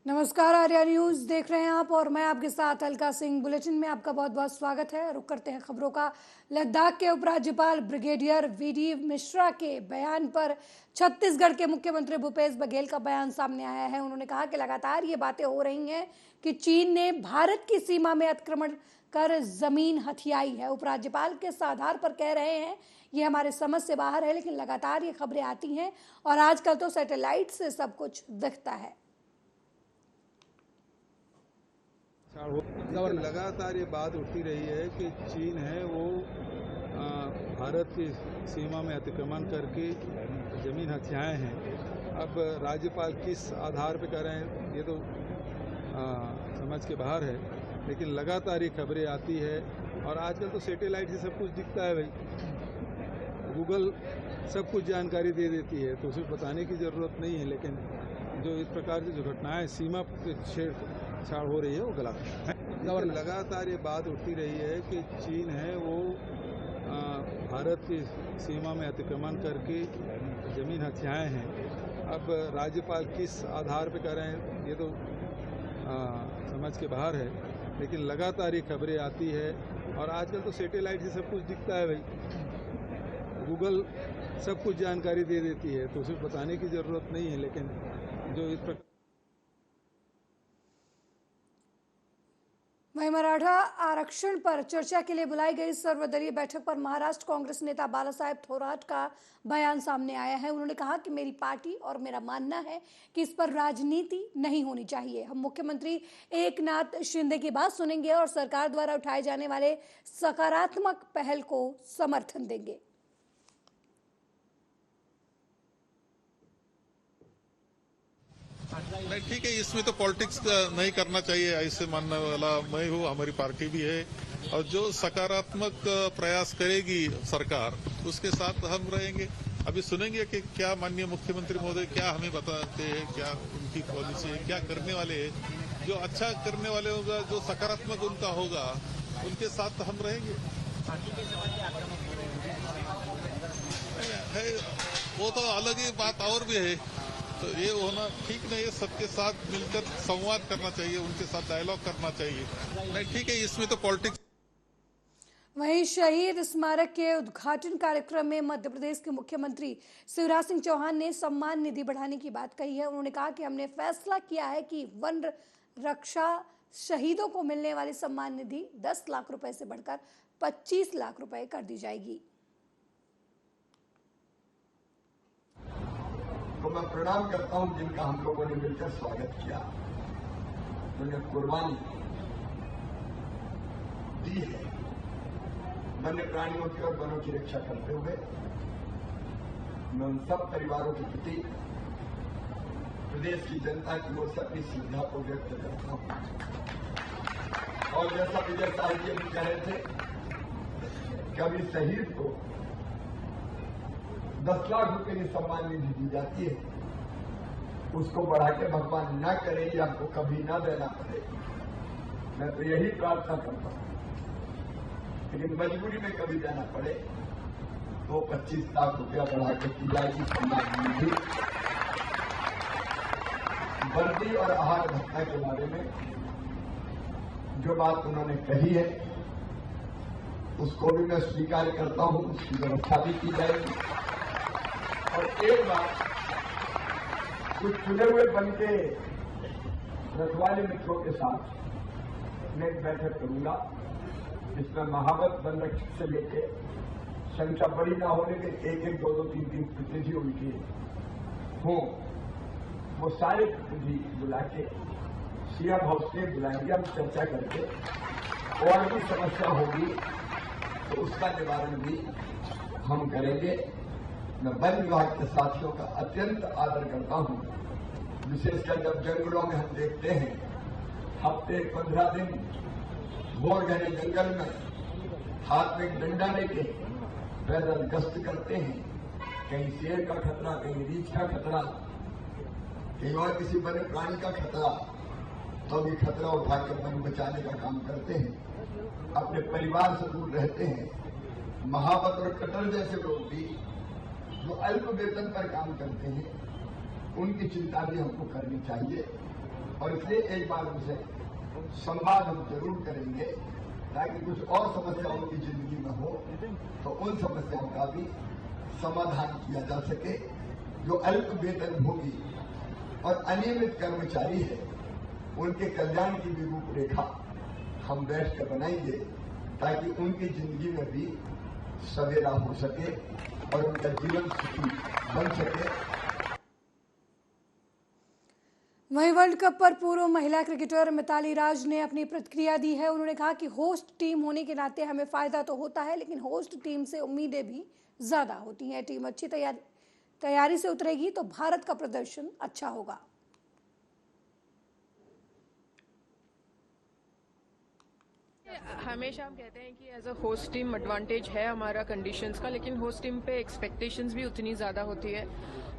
नमस्कार, आर्या न्यूज देख रहे हैं आप और मैं आपके साथ अलका सिंह। बुलेटिन में आपका बहुत बहुत स्वागत है। रुक करते हैं खबरों का। लद्दाख के उपराज्यपाल ब्रिगेडियर वीडी मिश्रा के बयान पर छत्तीसगढ़ के मुख्यमंत्री भूपेश बघेल का बयान सामने आया है। उन्होंने कहा कि लगातार ये बातें हो रही हैं कि चीन ने भारत की सीमा में अतिक्रमण कर जमीन हथियाई है। उपराज्यपाल किस आधार पर कह रहे हैं ये हमारे समझ से बाहर है, लेकिन लगातार ये खबरें आती हैं और आजकल तो सैटेलाइट से सब कुछ दिखता है। लगातार ये बात उठती रही है कि चीन है वो भारत की सीमा में अतिक्रमण करके जमीन हथियाए हैं। अब राज्यपाल किस आधार पे कर रहे हैं ये तो समझ के बाहर है, लेकिन लगातार ये खबरें आती है और आजकल तो सैटेलाइट से सब कुछ दिखता है भाई। गूगल सब कुछ जानकारी दे देती है, तो उसे बताने की ज़रूरत नहीं है। लेकिन जो इस प्रकार की जो घटनाएं सीमा पे छेड़छाड़ हो रही है वो गलत है। लगातार ये बात उठती रही है कि चीन है वो भारत की सीमा में अतिक्रमण करके जमीन हथियाए हैं। अब राज्यपाल किस आधार पे कर रहे हैं ये तो समझ के बाहर है, लेकिन लगातार ये खबरें आती है और आजकल तो सैटेलाइट से सब कुछ दिखता है भाई। गूगल सब कुछ जानकारी दे देती है, तो उसे बताने की ज़रूरत नहीं है। लेकिन जो इस प्रकार वहीं मराठा आरक्षण पर चर्चा के लिए बुलाई गई सर्वदलीय बैठक पर महाराष्ट्र कांग्रेस नेता बालासाहेब थोराट का बयान सामने आया है। उन्होंने कहा कि मेरी पार्टी और मेरा मानना है कि इस पर राजनीति नहीं होनी चाहिए। हम मुख्यमंत्री एकनाथ शिंदे की बात सुनेंगे और सरकार द्वारा उठाए जाने वाले सकारात्मक पहल को समर्थन देंगे। नहीं, ठीक है, इसमें तो पॉलिटिक्स नहीं करना चाहिए, ऐसे मानने वाला मैं हूँ, हमारी पार्टी भी है। और जो सकारात्मक प्रयास करेगी सरकार उसके साथ हम रहेंगे। अभी सुनेंगे कि क्या माननीय मुख्यमंत्री महोदय क्या हमें बताते हैं, क्या उनकी पॉलिसी है, क्या करने वाले हैं। जो अच्छा करने वाले होगा, जो सकारात्मक उनका होगा, उनके साथ हम रहेंगे। है वो तो अलग ही बात और भी है, तो ये होना ठीक नहीं है। सबके साथ मिलकर संवाद करना चाहिए, उनके साथ डायलॉग करना चाहिए। नहीं, ठीक है, इसमें तो पॉलिटिक्स। वहीं शहीद स्मारक के उद्घाटन कार्यक्रम में मध्य प्रदेश के मुख्यमंत्री शिवराज सिंह चौहान ने सम्मान निधि बढ़ाने की बात कही है। उन्होंने कहा कि हमने फैसला किया है कि वन रक्षा शहीदों को मिलने वाली सम्मान निधि 10 लाख रुपए से बढ़कर 25 लाख रुपए कर दी जाएगी। तो मैं प्रणाम करता हूं जिनका हम लोगों ने मिलकर स्वागत किया, उन्हें कुर्बानी दी है वन्य प्राणियों की और वनों की रक्षा करते हुए। मैं उन सब परिवारों के प्रति प्रदेश की जनता की ओर से अपनी श्रद्धा को व्यक्त करता हूं। और जैसा विजय साहब जी अभी कह रहे थे कि अभी शहीद को 10 लाख रुपए की सम्मान निधि दी जाती है, उसको बढ़ा के भगवान न करे या आपको कभी न देना पड़े। मैं तो यही प्रार्थना करता हूं, लेकिन मजबूरी में कभी देना पड़े तो 25 लाख रुपया बढ़ा के दी जाएगी सम्मान निधि। वर्दी और आहार भत्ता के बारे में जो बात उन्होंने कही है उसको भी मैं स्वीकार करता हूं, उसकी व्यवस्था भी की जाएगी। और एक बात, कुछ चुने हुए बन के रखवाले मित्रों के साथ मैं एक बैठक करूंगा, जिसमें महावत वन रक्षक से लेके संख्या बड़ी ना होने के 1-1, 2-2, 3-3 प्रतिनिधि उनके हों, वो सारे प्रतिनिधि बुला के सीएम हाउस में बुलाएंगे। हम चर्चा करके और भी समस्या होगी तो उसका निवारण भी हम करेंगे। मैं वन विभाग के साथियों का अत्यंत आदर करता हूं, विशेषकर जब जंगलों में हम देखते हैं हफ्ते 15 दिन घोर घने जंगल में हाथ में डंडा लेके पैदल गश्त करते हैं। कहीं शेर का खतरा, कहीं रीछ का खतरा, कहीं और किसी बड़े प्राणी का खतरा, तो भी खतरा उठाकर वन बचाने का काम करते हैं। अपने परिवार से दूर रहते हैं। महावत और कटर जैसे लोग भी जो अल्प वेतन पर काम करते हैं, उनकी चिंता भी हमको करनी चाहिए। और और इसलिए एक बार उनसे संवाद हम जरूर करेंगे ताकि कुछ और समस्याओं की जिंदगी में हो तो उन समस्याओं का भी समाधान किया जा सके। जो अल्प वेतनभोगी और अनियमित कर्मचारी है उनके कल्याण की भी रूपरेखा हम बैठकर बनाएंगे ताकि उनकी जिंदगी में भी सवेरा हो सके और उनका जीवन सुखी बन सके। वहीं वर्ल्ड कप पर पूर्व महिला क्रिकेटर मिताली राज ने अपनी प्रतिक्रिया दी है। उन्होंने कहा कि होस्ट टीम होने के नाते हमें फायदा तो होता है, लेकिन होस्ट टीम से उम्मीदें भी ज्यादा होती हैं। टीम अच्छी तैयारी से उतरेगी तो भारत का प्रदर्शन अच्छा होगा। हमेशा हम कहते हैं कि as a host team advantage है हमारा कंडीशंस का, लेकिन होस्ट टीम पे एक्सपेक्टेशंस भी उतनी ज़्यादा होती है।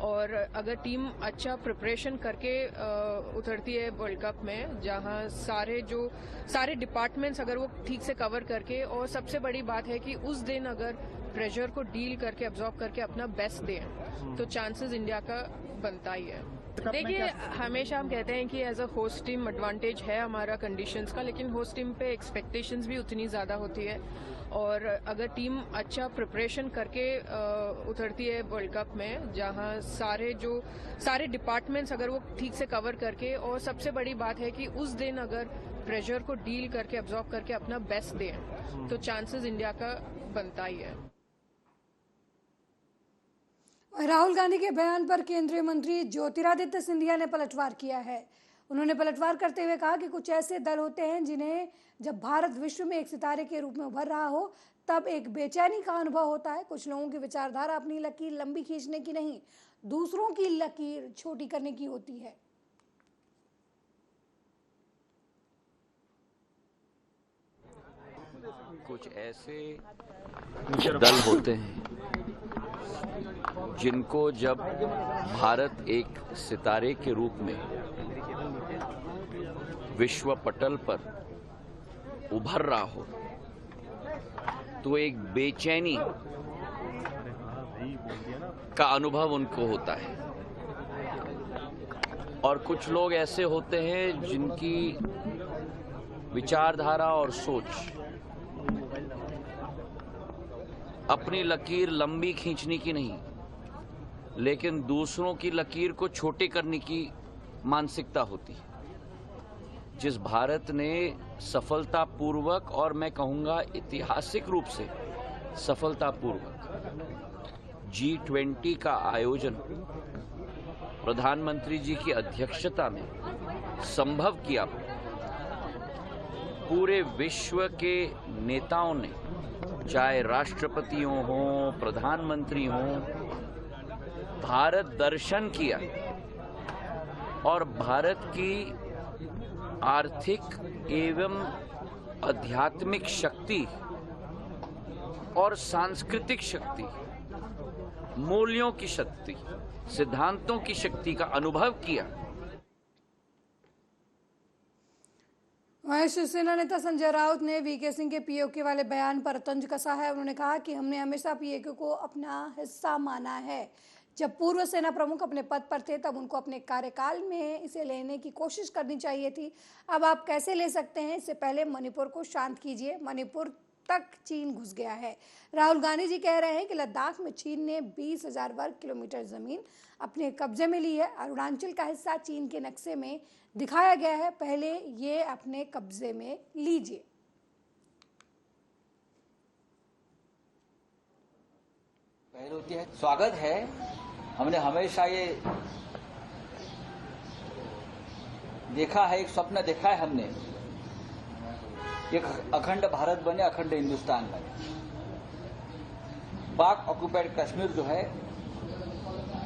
और अगर टीम अच्छा प्रिपरेशन करके उतरती है वर्ल्ड कप में, जहां सारे डिपार्टमेंट्स अगर वो ठीक से कवर करके, और सबसे बड़ी बात है कि उस दिन अगर प्रेशर को डील करके एब्जॉर्ब करके अपना बेस्ट दें तो चांसेस इंडिया का बनता ही है। देखिए, हमेशा हम कहते हैं कि as a host team advantage है हमारा कंडीशंस का, लेकिन होस्ट टीम पे एक्सपेक्टेशंस भी उतनी ज़्यादा होती है। और अगर टीम अच्छा प्रिपरेशन करके उतरती है वर्ल्ड कप में, जहां सारे डिपार्टमेंट्स अगर वो ठीक से कवर करके, और सबसे बड़ी बात है कि उस दिन अगर प्रेशर को डील करके एब्जॉर्ब करके अपना बेस्ट दें तो चांसेस इंडिया का बनता ही है। राहुल गांधी के बयान पर केंद्रीय मंत्री ज्योतिरादित्य सिंधिया ने पलटवार किया है। उन्होंने पलटवार करते हुए कहा कि कुछ ऐसे दल होते हैं जिन्हें जब भारत विश्व में एक सितारे के रूप में उभर रहा हो तब एक बेचैनी का अनुभव होता है। कुछ लोगों की विचारधारा अपनी लकीर लंबी खींचने की नहीं, दूसरों की लकीर छोटी करने की होती है। कुछ ऐसे दल होते हैं जिनको जब भारत एक सितारे के रूप में विश्व पटल पर उभर रहा हो तो एक बेचैनी का अनुभव उनको होता है। और कुछ लोग ऐसे होते हैं जिनकी विचारधारा और सोच अपनी लकीर लंबी खींचने की नहीं, लेकिन दूसरों की लकीर को छोटे करने की मानसिकता होती है। जिस भारत ने सफलतापूर्वक, और मैं कहूँगा ऐतिहासिक रूप से सफलतापूर्वक G20 का आयोजन प्रधानमंत्री जी की अध्यक्षता में संभव किया, पूरे विश्व के नेताओं ने, चाहे राष्ट्रपतियों हों, प्रधानमंत्री हों, भारत दर्शन किया और भारत की आर्थिक एवं आध्यात्मिक शक्ति और सांस्कृतिक शक्ति, मूल्यों की शक्ति, सिद्धांतों की शक्ति का अनुभव किया। वहीं शिवसेना नेता संजय राउत ने वीके सिंह के पीओके वाले बयान पर तंज कसा है। उन्होंने कहा कि हमने हमेशा पीओके को अपना हिस्सा माना है। जब पूर्व सेना प्रमुख अपने पद पर थे तब उनको अपने कार्यकाल में इसे लेने की कोशिश करनी चाहिए थी। अब आप कैसे ले सकते हैं? इससे पहले मणिपुर को शांत कीजिए। मणिपुर तक चीन घुस गया है। राहुल गांधी जी कह रहे हैं कि लद्दाख में चीन ने 20,000 वर्ग किलोमीटर जमीन अपने कब्जे में ली है। अरुणाचल का हिस्सा चीन के नक्शे में दिखाया गया है, पहले ये अपने कब्जे में लीजिए। पहल होती है, स्वागत है। हमने हमेशा ये देखा है, एक स्वप्न देखा है हमने, एक अखंड भारत बने, अखंड हिंदुस्तान बने। पाक ऑक्युपाइड कश्मीर जो है,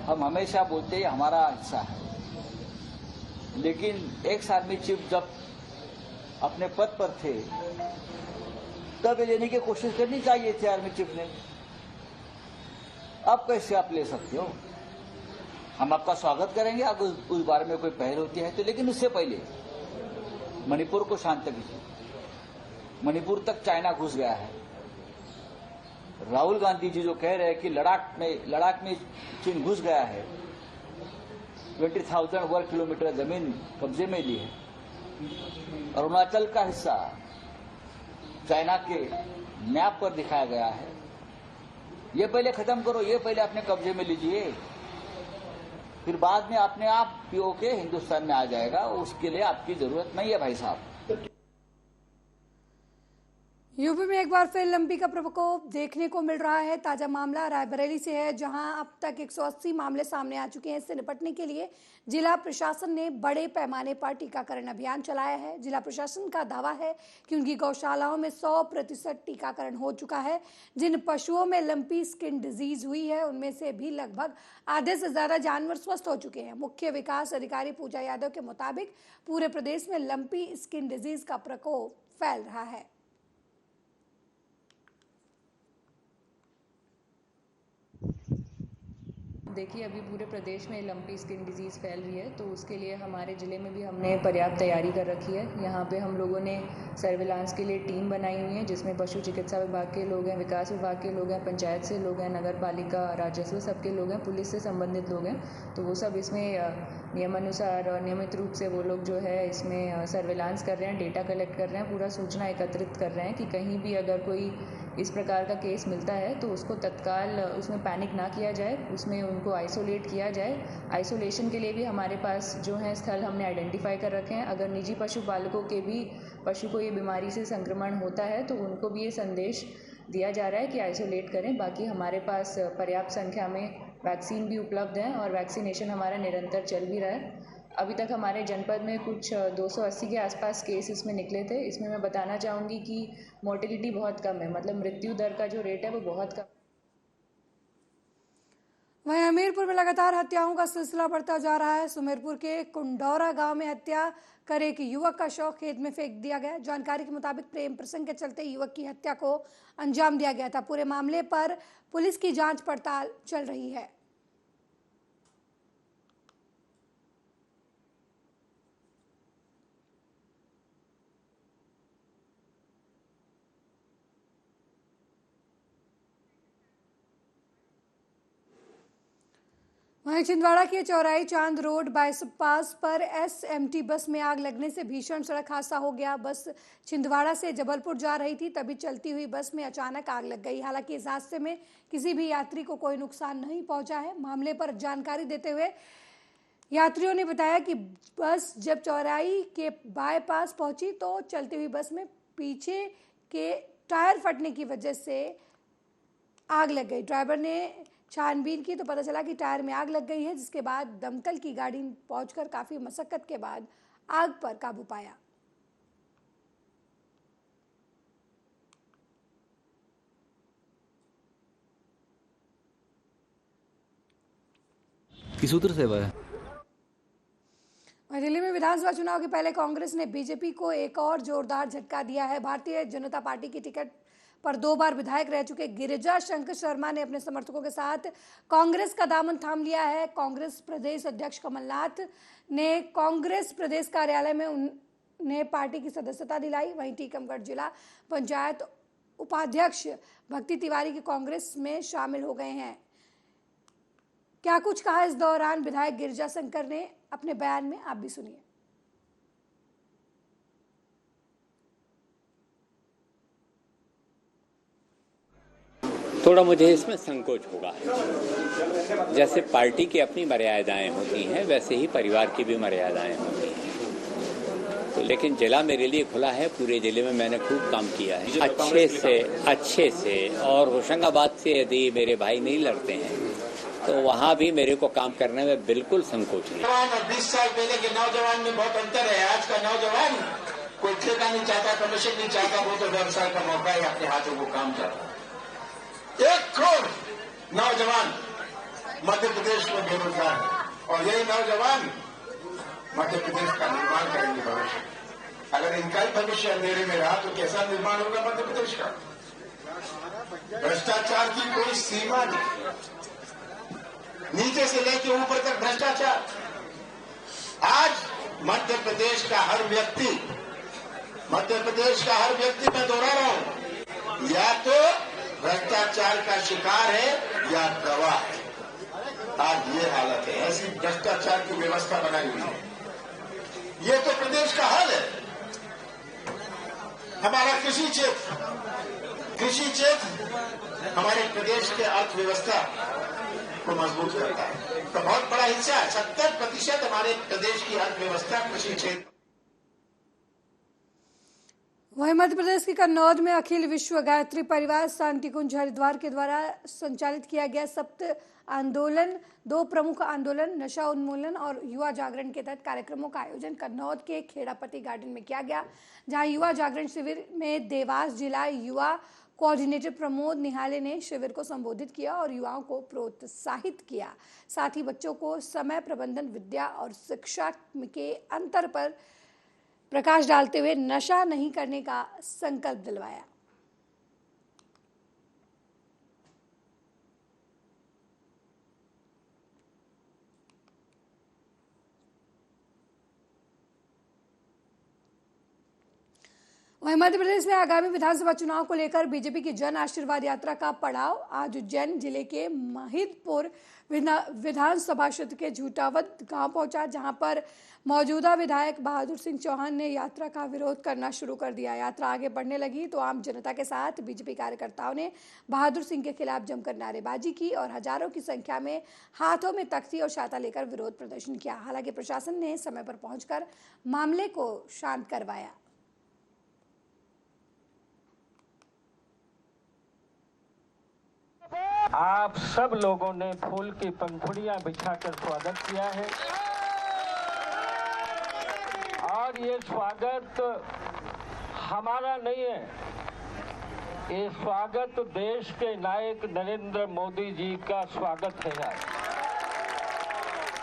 हम हमेशा बोलते हैं हमारा हिस्सा है, लेकिन एक्स आर्मी चीफ जब अपने पद पर थे तब ये लेने की कोशिश करनी चाहिए थी आर्मी चीफ ने। अब कैसे आप ले सकते हो? हम आपका स्वागत करेंगे, आप उस बारे में कोई पहल होती है तो, लेकिन उससे पहले मणिपुर को शांत कीजिए। मणिपुर तक चाइना घुस गया है। राहुल गांधी जी जो कह रहे हैं कि लद्दाख में चीन घुस गया है, 20,000 वर्ग किलोमीटर जमीन कब्जे में ली है। अरुणाचल का हिस्सा चाइना के मैप पर दिखाया गया है। ये पहले खत्म करो, ये पहले अपने कब्जे में लीजिए, फिर बाद में अपने आप पीओके हिंदुस्तान में आ जाएगा। उसके लिए आपकी जरूरत नहीं है भाई साहब। यूपी में एक बार फिर लंबी का प्रकोप देखने को मिल रहा है। ताजा मामला रायबरेली से है, जहां अब तक 180 मामले सामने आ चुके हैं। इससे निपटने के लिए जिला प्रशासन ने बड़े पैमाने पर टीकाकरण अभियान चलाया है। जिला प्रशासन का दावा है कि उनकी गौशालाओं में 100% टीकाकरण हो चुका है। जिन पशुओं में लंपी स्किन डिजीज हुई है, उनमें से भी लगभग आधे से ज्यादा जानवर स्वस्थ हो चुके हैं। मुख्य विकास अधिकारी पूजा यादव के मुताबिक पूरे प्रदेश में लंपी स्किन डिजीज का प्रकोप फैल रहा है। देखिए, अभी पूरे प्रदेश में लंपी स्किन डिजीज़ फैल रही है, तो उसके लिए हमारे ज़िले में भी हमने पर्याप्त तैयारी कर रखी है। यहाँ पे हम लोगों ने सर्विलांस के लिए टीम बनाई हुई है, जिसमें पशु चिकित्सा विभाग के लोग हैं, विकास विभाग के लोग हैं, पंचायत से लोग हैं, नगर पालिका, राजस्व सबके लोग हैं, पुलिस से संबंधित लोग हैं। तो वो सब इसमें नियमानुसार और नियमित रूप से वो लोग जो है इसमें सर्विलांस कर रहे हैं, डेटा कलेक्ट कर रहे हैं, पूरा सूचना एकत्रित कर रहे हैं कि कहीं भी अगर कोई इस प्रकार का केस मिलता है तो उसको तत्काल उसमें पैनिक ना किया जाए, उसमें उनको आइसोलेट किया जाए। आइसोलेशन के लिए भी हमारे पास जो है स्थल हमने आइडेंटिफाई कर रखे हैं। अगर निजी पशुपालकों के भी पशु को ये बीमारी से संक्रमण होता है तो उनको भी ये संदेश दिया जा रहा है कि आइसोलेट करें। बाकी हमारे पास पर्याप्त संख्या में वैक्सीन भी उपलब्ध है और वैक्सीनेशन हमारा निरंतर चल भी रहा है। अभी तक हमारे जनपद में कुछ 280 के आसपास केस इसमें निकले थे। इसमें मैं बताना चाहूँगी कि मोर्टेलिटी बहुत कम है, मतलब मृत्यु दर का जो रेट है वो बहुत कम। वहीं हमीरपुर में लगातार हत्याओं का सिलसिला बढ़ता जा रहा है। सुमेरपुर के कुंडौरा गांव में हत्या कर एक युवक का शव खेत में फेंक दिया गया। जानकारी के मुताबिक प्रेम प्रसंग के चलते युवक की हत्या को अंजाम दिया गया था। पूरे मामले पर पुलिस की जांच पड़ताल चल रही है। वहीं छिंदवाड़ा के चौराही चांद रोड बाईपास पर SMT बस में आग लगने से भीषण सड़क हादसा हो गया। बस छिंदवाड़ा से जबलपुर जा रही थी, तभी चलती हुई बस में अचानक आग लग गई। हालांकि इस हादसे में किसी भी यात्री को कोई नुकसान नहीं पहुंचा है। मामले पर जानकारी देते हुए यात्रियों ने बताया कि बस जब चौराही के बाईपास पहुंची तो चलती हुई बस में पीछे के टायर फटने की वजह से आग लग गई। ड्राइवर ने छानबीन की तो पता चला कि टायर में आग लग गई है, जिसके बाद दमकल की गाड़ी पहुंचकर काफी मशक्कत के बाद आग पर काबू पाया। किस सूत्र से वह दिल्ली में विधानसभा चुनाव के पहले कांग्रेस ने बीजेपी को एक और जोरदार झटका दिया है। भारतीय जनता पार्टी की टिकट पर 2 बार विधायक रह चुके गिरिजा शंकर शर्मा ने अपने समर्थकों के साथ कांग्रेस का दामन थाम लिया है। कांग्रेस प्रदेश अध्यक्ष कमलनाथ ने कांग्रेस प्रदेश कार्यालय में उन्हें पार्टी की सदस्यता दिलाई। वहीं टीकमगढ़ जिला पंचायत उपाध्यक्ष भक्ति तिवारी की कांग्रेस में शामिल हो गए हैं। क्या कुछ कहा इस दौरान विधायक गिरिजा शंकर ने अपने बयान में, आप भी सुनिए। थोड़ा मुझे इसमें संकोच होगा। जैसे पार्टी की अपनी मर्यादाएं होती हैं, वैसे ही परिवार की भी मर्यादाएं होती हैं। तो लेकिन जिला मेरे लिए खुला है, पूरे जिले में मैंने खूब काम किया है अच्छे से। और होशंगाबाद से यदि मेरे भाई नहीं लड़ते हैं तो वहाँ भी मेरे को काम करने में बिल्कुल संकोच नहीं। 20 साल पहले के नौजवान में बहुत अंतर है। आज का नौजवान कोई ठेका नहीं चाहता, कमीशन नहीं चाहता, वो तो व्यवसाय का मौका है, अपने हाथों को काम चाहता। 1 करोड़ नौजवान मध्य प्रदेश में बेरोजगार है और यही नौजवान मध्य प्रदेश का निर्माण करेंगे भविष्य। अगर इनका ही भविष्य अंधेरे में रहा तो कैसा निर्माण होगा मध्य प्रदेश का? भ्रष्टाचार की कोई सीमा नहीं, नीचे से लेकर ऊपर तक भ्रष्टाचार। आज मध्य प्रदेश का हर व्यक्ति मैं दोहरा रहा हूं, या तो भ्रष्टाचार का शिकार है या गवाह है। आज ये हालत है, ऐसी भ्रष्टाचार की व्यवस्था बनाई हुई है। ये तो प्रदेश का हाल है। हमारा कृषि क्षेत्र हमारे प्रदेश के अर्थव्यवस्था को मजबूत करता है। तो बहुत बड़ा हिस्सा 70% हमारे प्रदेश की अर्थव्यवस्था कृषि क्षेत्र। वहीं मध्य प्रदेश के कन्नौज में अखिल विश्व गायत्री परिवार शांति कुंज हरिद्वार के द्वारा संचालित किया गया सप्त आंदोलन 2 प्रमुख आंदोलन नशा उन्मूलन और युवा जागरण के तहत कार्यक्रमों का आयोजन कन्नौज के खेड़ापति गार्डन में किया गया, जहां युवा जागरण शिविर में देवास जिला युवा कोऑर्डिनेटर प्रमोद निहाले ने शिविर को संबोधित किया और युवाओं को प्रोत्साहित किया। साथ ही बच्चों को समय प्रबंधन, विद्या और शिक्षा के अंतर पर प्रकाश डालते हुए नशा नहीं करने का संकल्प दिलवाया। वहीं मध्य प्रदेश में आगामी विधानसभा चुनाव को लेकर बीजेपी की जन आशीर्वाद यात्रा का पड़ाव आज उज्जैन जिले के महिदपुर विधानसभा क्षेत्र के झूटावद गांव पहुंचा, जहां पर मौजूदा विधायक बहादुर सिंह चौहान ने यात्रा का विरोध करना शुरू कर दिया। यात्रा आगे बढ़ने लगी तो आम जनता के साथ बीजेपी कार्यकर्ताओं ने बहादुर सिंह के खिलाफ जमकर नारेबाजी की और हजारों की संख्या में हाथों में तख्ती और छाता लेकर विरोध प्रदर्शन किया। हालांकि प्रशासन ने समय पर पहुंचकर मामले को शांत करवाया। आप सब लोगों ने फूल की पंखुड़ियां बिछाकर स्वागत किया है और ये स्वागत हमारा नहीं है, ये स्वागत देश के नायक नरेंद्र मोदी जी का स्वागत है।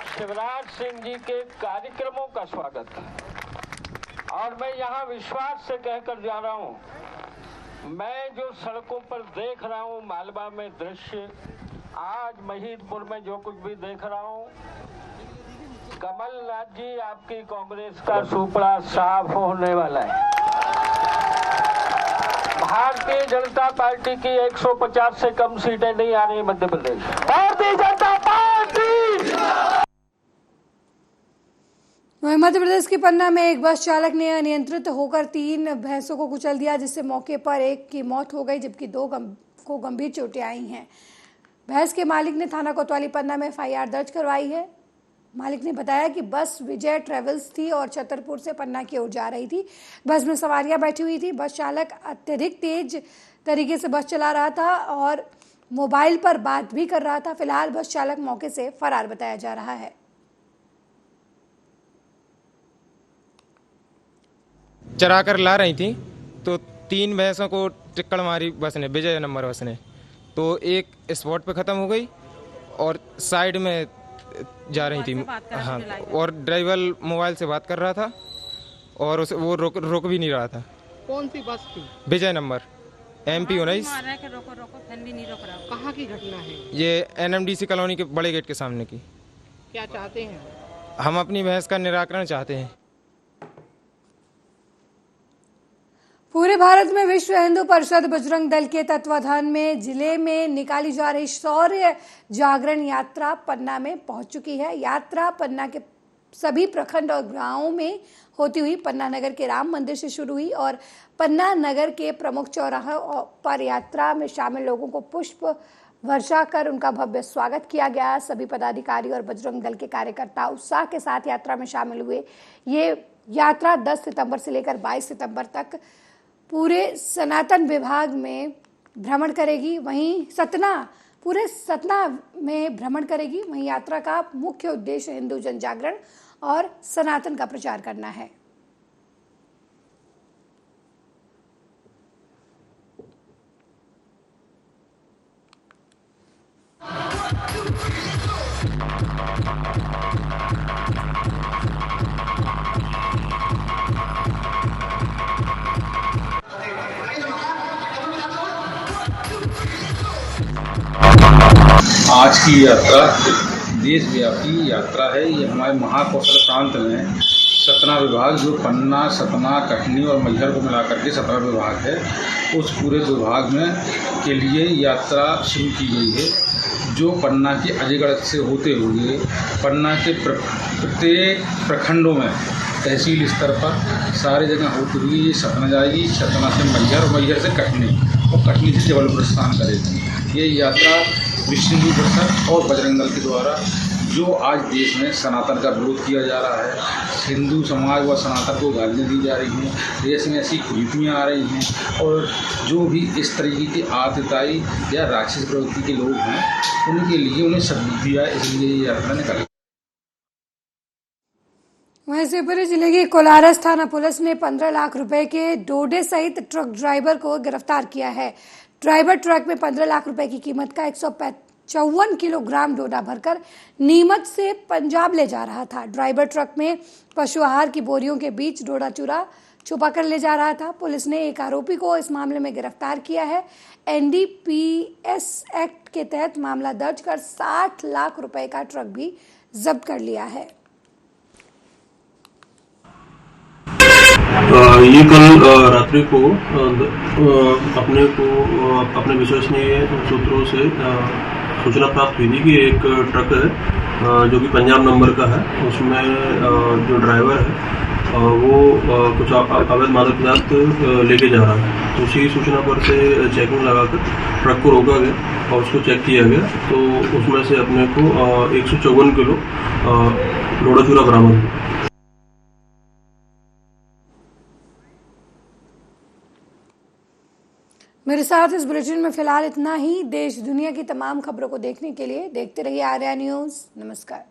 शिवराज सिंह जी के कार्यक्रमों का स्वागत है और मैं यहाँ विश्वास से कहकर जा रहा हूँ, मैं जो सड़कों पर देख रहा हूँ मालवा में दृश्य, आज महिदपुर में जो कुछ भी देख रहा हूँ, कमलनाथ जी आपकी कांग्रेस का सुपड़ा साफ होने वाला है। भारतीय जनता पार्टी की 150 से कम सीटें नहीं आ रही मध्य प्रदेश। भारतीय जनता पार्टी। मध्य प्रदेश के पन्ना में एक बस चालक ने अनियंत्रित होकर 3 भैंसों को कुचल दिया, जिससे मौके पर एक की मौत हो गई जबकि 2 को गंभीर चोटें आई हैं। भैंस के मालिक ने थाना कोतवाली पन्ना में FIR दर्ज करवाई है। मालिक ने बताया कि बस विजय ट्रेवल्स थी और छतरपुर से पन्ना की ओर जा रही थी। बस में सवारियां बैठी हुई थी। बस चालक अत्यधिक तेज तरीके से बस चला रहा था और मोबाइल पर बात भी कर रहा था। फिलहाल बस चालक मौके से फरार बताया जा रहा है। चरा कर ला रही थी तो 3 भैंसों को टिक्कड़ मारी बस ने, विजय नंबर बस ने, तो एक स्पॉट पे ख़त्म हो गई और साइड में जा रही थी। हाँ, और ड्राइवर मोबाइल से बात कर रहा था और उसे वो रोक भी नहीं रहा था। कौन सी बस थी? विजय नंबर MP 19। कहाँ की घटना है ये NMDC कॉलोनी के बड़े गेट के सामने की। क्या चाहते हैं? हम अपनी भैंस का निराकरण चाहते हैं। पूरे भारत में विश्व हिंदू परिषद बजरंग दल के तत्वाधान में जिले में निकाली जा रही शौर्य जागरण यात्रा पन्ना में पहुंच चुकी है। यात्रा पन्ना के सभी प्रखंड और गांवों में होती हुई पन्ना नगर के राम मंदिर से शुरू हुई और पन्ना नगर के प्रमुख चौराहों पर यात्रा में शामिल लोगों को पुष्प वर्षा कर उनका भव्य स्वागत किया गया। सभी पदाधिकारी और बजरंग दल के कार्यकर्ता उत्साह के साथ यात्रा में शामिल हुए। ये यात्रा 10 सितंबर से लेकर 22 सितंबर तक पूरे सनातन विभाग में भ्रमण करेगी। वहीं पूरे सतना में भ्रमण करेगी। वहीं यात्रा का मुख्य उद्देश्य हिंदू जन जागरण और सनातन का प्रचार करना है। आज की यात्रा देशव्यापी यात्रा है। ये हमारे महाकौशल प्रांत में सतना विभाग जो पन्ना, सतना, कटनी और मैहर को मिलाकर के 17 विभाग है, उस पूरे विभाग में के लिए यात्रा शुरू की गई है, जो पन्ना के अजयगढ़ से होते हुए पन्ना के प्रत्येक प्रखंडों में तहसील स्तर पर सारी जगह होती हुई ये सतना जाएगी। सतना से मैहर और मैहर से कटनी और कटनी से जबलपुर प्रस्थान करेगी। ये यात्रा विश्व हिंदू परिषद और बजरंग दल के द्वारा जो आज देश में सनातन का विरोध किया जा रहा है, हिंदू समाज व सनातन को गालियाँ दी जा रही हैं, देश में ऐसी कुरीतियाँ आ रही हैं और जो भी इस तरीके की आतताई या राक्षस प्रवृत्ति के लोग हैं उनके लिए उन्हें सद्बुद्धि आए, इसलिए ये यात्रा निकाली। वहीं शिवपुरी जिले की कोलारस थाना पुलिस ने 15 लाख रुपए के डोडे सहित ट्रक ड्राइवर को गिरफ्तार किया है। ड्राइवर ट्रक में 15 लाख रुपए की कीमत का 154 किलोग्राम डोडा भरकर नीमच से पंजाब ले जा रहा था। ड्राइवर ट्रक में पशु आहार की बोरियों के बीच डोडा चूरा छुपा कर ले जा रहा था। पुलिस ने एक आरोपी को इस मामले में गिरफ्तार किया है। NDPS एक्ट के तहत मामला दर्ज कर 60 लाख रुपए का ट्रक भी जब्त कर लिया है। ये कल रात्रि को अपने विश्वसनीय सूत्रों से सूचना प्राप्त हुई थी कि एक ट्रक है जो कि पंजाब नंबर का है, उसमें जो ड्राइवर है वो कुछ अवैध मादक पदार्थ लेके जा रहा है। तो उसी सूचना पर से चेकिंग लगाकर ट्रक को रोका गया और उसको चेक किया गया, तो उसमें से अपने को 154 किलो डोडा चूरा बरामद हुआ। मेरे साथ इस बुलेटिन में फिलहाल इतना ही। देश दुनिया की तमाम खबरों को देखने के लिए देखते रहिए आर्या न्यूज़। नमस्कार।